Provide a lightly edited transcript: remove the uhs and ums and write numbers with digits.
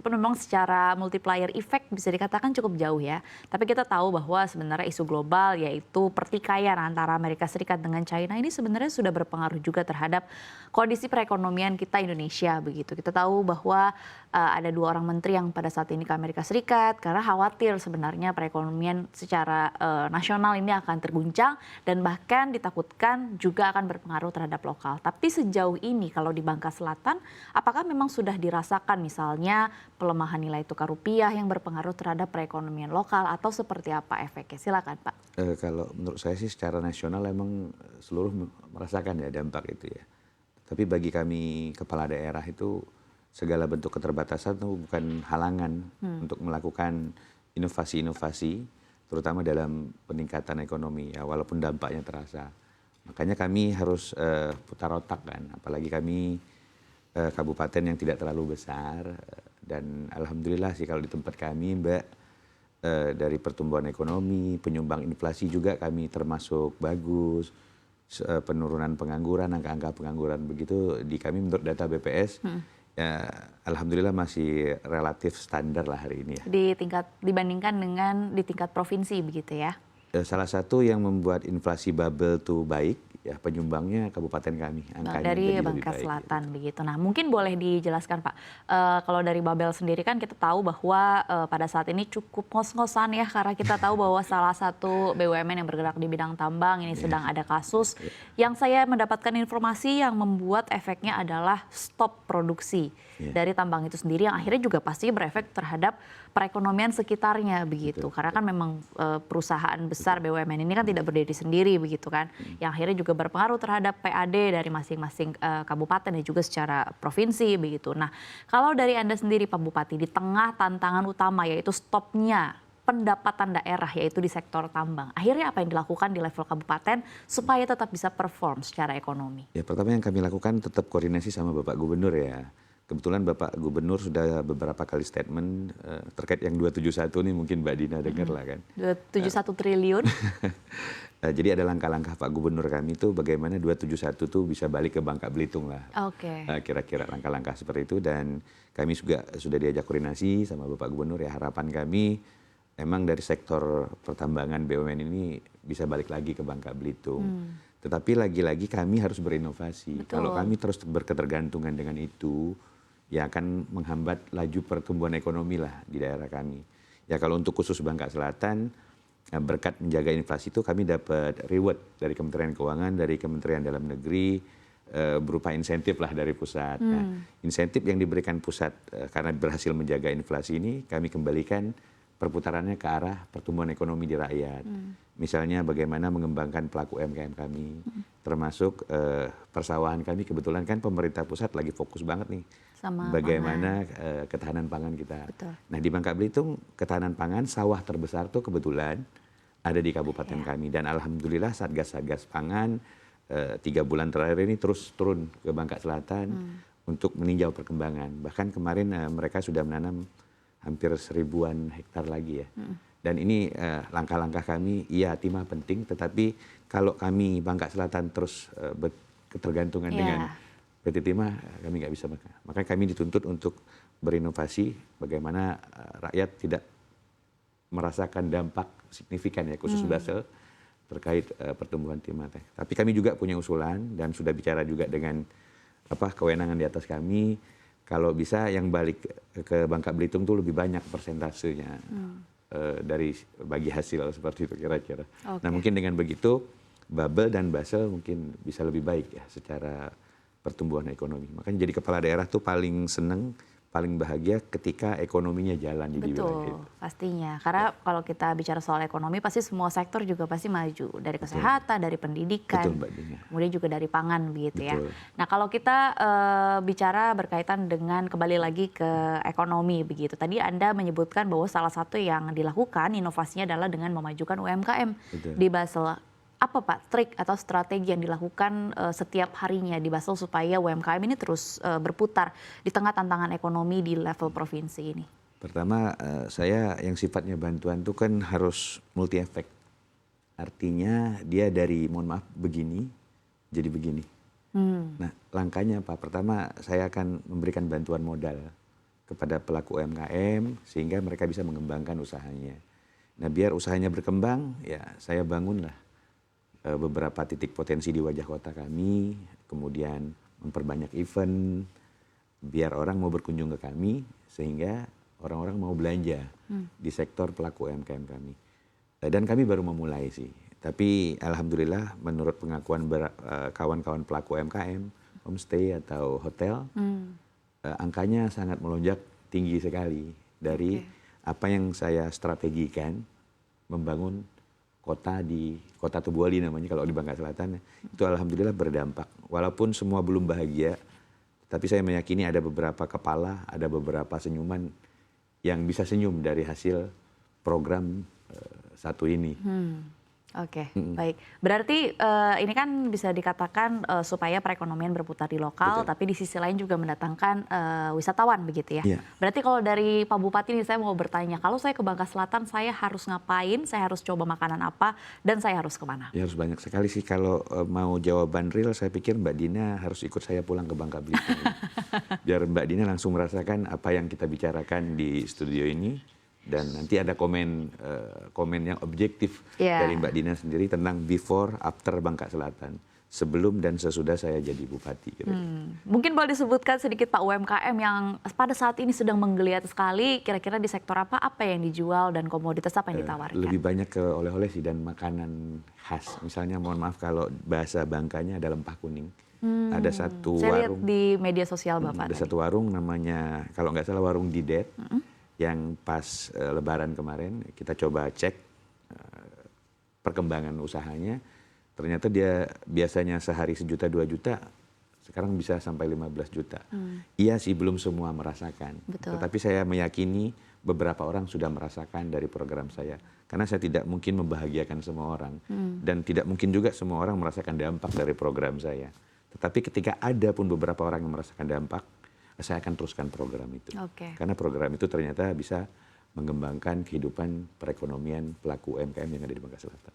Meskipun memang secara multiplier effect bisa dikatakan cukup jauh ya. Tapi kita tahu bahwa sebenarnya isu global yaitu pertikaian antara Amerika Serikat dengan China ini sebenarnya sudah berpengaruh juga terhadap kondisi perekonomian kita Indonesia begitu. Kita tahu bahwa ada 2 orang menteri yang pada saat ini ke Amerika Serikat karena khawatir sebenarnya perekonomian secara nasional ini akan terguncang dan bahkan ditakutkan juga akan berpengaruh terhadap lokal. Tapi sejauh ini kalau di Bangka Selatan, apakah memang sudah dirasakan misalnya pelemahan nilai tukar rupiah yang berpengaruh terhadap perekonomian lokal atau seperti apa efeknya? Silakan Pak. Kalau menurut saya sih secara nasional emang seluruh merasakan ya dampak itu ya. Tapi bagi kami kepala daerah itu segala bentuk keterbatasan itu bukan halangan untuk melakukan inovasi-inovasi, terutama dalam peningkatan ekonomi ya, walaupun dampaknya terasa. Makanya kami harus putar otak kan, apalagi kami kabupaten yang tidak terlalu besar dan alhamdulillah sih kalau di tempat kami Mbak dari pertumbuhan ekonomi, penyumbang inflasi juga kami termasuk bagus, penurunan pengangguran, angka-angka pengangguran begitu di kami menurut data BPS ya alhamdulillah masih relatif standar lah hari ini ya. Dibandingkan dengan di tingkat provinsi begitu ya? Salah satu yang membuat inflasi bubble tuh baik ya penyumbangnya kabupaten kami angkanya Dari jadi lebih Bangka baik. Selatan begitu. Nah mungkin boleh dijelaskan Pak, kalau dari Babel sendiri kan kita tahu bahwa pada saat ini cukup ngos-ngosan ya karena kita tahu bahwa salah satu BUMN yang bergerak di bidang tambang ini sedang ada kasus. Yang saya mendapatkan informasi yang membuat efeknya adalah stop produksi dari tambang itu sendiri yang akhirnya juga pasti berefek terhadap perekonomian sekitarnya begitu. Karena kan memang perusahaan besar BUMN ini kan tidak berdiri sendiri begitu kan. Yang akhirnya juga berpengaruh terhadap PAD dari masing-masing kabupaten dan juga secara provinsi begitu. Nah, kalau dari Anda sendiri Pak Bupati di tengah tantangan utama yaitu stopnya pendapatan daerah yaitu di sektor tambang. Akhirnya apa yang dilakukan di level kabupaten supaya tetap bisa perform secara ekonomi? Ya pertama yang kami lakukan tetap koordinasi sama Bapak Gubernur ya. Kebetulan Bapak Gubernur sudah beberapa kali statement terkait yang 271 nih mungkin Mbak Dina dengar lah kan. 271 triliun. Jadi ada langkah-langkah Pak Gubernur kami itu bagaimana 271 tuh bisa balik ke Bangka Belitung lah. Oke. Kira-kira langkah-langkah seperti itu dan kami juga sudah diajak koordinasi sama Bapak Gubernur ya harapan kami memang dari sektor pertambangan BUMN ini bisa balik lagi ke Bangka Belitung. Tetapi lagi-lagi kami harus berinovasi. Betul. Kalau kami terus berketergantungan dengan itu ya akan menghambat laju pertumbuhan ekonomi lah di daerah kami. Ya kalau untuk khusus Bangka Selatan, berkat menjaga inflasi itu kami dapat reward dari Kementerian Keuangan, dari Kementerian Dalam Negeri, berupa insentif lah dari pusat. Nah, insentif yang diberikan pusat karena berhasil menjaga inflasi ini kami kembalikan perputarannya ke arah pertumbuhan ekonomi di rakyat. Misalnya bagaimana mengembangkan pelaku UMKM kami, termasuk persawahan kami kebetulan kan pemerintah pusat lagi fokus banget nih Sama bagaimana ketahanan pangan kita. Betul. Nah di Bangka Belitung ketahanan pangan sawah terbesar tuh kebetulan ada di kabupaten kami dan alhamdulillah satgas-satgas pangan 3 bulan terakhir ini terus turun ke Bangka Selatan untuk meninjau perkembangan. Bahkan kemarin mereka sudah menanam hampir 1000-an hektar lagi ya. Dan ini langkah-langkah kami, iya timah penting, tetapi kalau kami Bangka Selatan terus ketergantungan dengan PT Timah, kami nggak bisa makan. Makanya kami dituntut untuk berinovasi bagaimana rakyat tidak merasakan dampak signifikan ya, khusus Basel terkait pertumbuhan timah. Tapi kami juga punya usulan dan sudah bicara juga dengan kewenangan di atas kami. Kalau bisa yang balik ke Bangka Belitung tuh lebih banyak persentasenya dari bagi hasil seperti itu kira-kira. Nah mungkin dengan begitu Babel dan Basel mungkin bisa lebih baik ya secara pertumbuhan ekonomi. Makanya jadi kepala daerah tuh paling seneng, paling bahagia ketika ekonominya jalan di wilayah itu. Pastinya. Karena kalau kita bicara soal ekonomi pasti semua sektor juga pasti maju. Dari kesehatan, dari pendidikan, Betul, Mbak Dina. kemudian juga dari pangan begitu ya. Betul. Nah kalau kita bicara berkaitan dengan kembali lagi ke ekonomi begitu. Tadi Anda menyebutkan bahwa salah satu yang dilakukan inovasinya adalah dengan memajukan UMKM Betul. di Basel. Apa Pak trik atau strategi yang dilakukan setiap harinya di Basel supaya UMKM ini terus berputar di tengah tantangan ekonomi di level provinsi ini? Pertama saya yang sifatnya bantuan itu kan harus multi efek. Artinya dia dari mohon maaf begini jadi begini. Nah langkahnya apa? Pertama saya akan memberikan bantuan modal kepada pelaku UMKM sehingga mereka bisa mengembangkan usahanya. Nah, biar usahanya berkembang, ya saya bangunlah beberapa titik potensi di wajah kota kami, kemudian memperbanyak event, biar orang mau berkunjung ke kami, sehingga orang-orang mau belanja di sektor pelaku UMKM kami. Dan kami baru memulai sih, tapi alhamdulillah menurut pengakuan kawan-kawan pelaku UMKM, homestay atau hotel, angkanya sangat melonjak tinggi sekali dari apa yang saya strategikan membangun kota di Kota Tubuali namanya kalau di Bangka Selatan, itu alhamdulillah berdampak. Walaupun semua belum bahagia, tapi saya meyakini ada beberapa kepala, ada beberapa senyuman yang bisa senyum dari hasil program satu ini. Oke, baik. Berarti ini kan bisa dikatakan supaya perekonomian berputar di lokal, tapi di sisi lain juga mendatangkan wisatawan begitu ya. Iya. Berarti kalau dari Pak Bupati ini saya mau bertanya, kalau saya ke Bangka Selatan saya harus ngapain, saya harus coba makanan apa, dan saya harus kemana? Ya harus banyak sekali sih. Kalau mau jawaban real, saya pikir Mbak Dina harus ikut saya pulang ke Bangka Belitung. Biar Mbak Dina langsung merasakan apa yang kita bicarakan di studio ini. Dan nanti ada komen yang objektif dari Mbak Dina sendiri tentang before, after Bangka Selatan. Sebelum dan sesudah saya jadi bupati. Mungkin boleh disebutkan sedikit Pak UMKM yang pada saat ini sedang menggeliat sekali, kira-kira di sektor apa yang dijual dan komoditas apa yang ditawarkan? Lebih banyak ke oleh-oleh sih dan makanan khas. Misalnya mohon maaf kalau bahasa Bangkanya ada lempah kuning. Ada satu saya warung. lihat di media sosial Bapak. Ada satu warung namanya, kalau nggak salah warung Didet. Yang pas Lebaran kemarin kita coba cek perkembangan usahanya, ternyata dia biasanya sehari 1 juta 2 juta, sekarang bisa sampai 15 juta. Iya sih belum semua merasakan, tetapi saya meyakini beberapa orang sudah merasakan dari program saya. Karena saya tidak mungkin membahagiakan semua orang dan tidak mungkin juga semua orang merasakan dampak dari program saya. Tetapi ketika ada pun beberapa orang yang merasakan dampak, saya akan teruskan program itu. Karena program itu ternyata bisa mengembangkan kehidupan perekonomian pelaku UMKM yang ada di Bangka Selatan.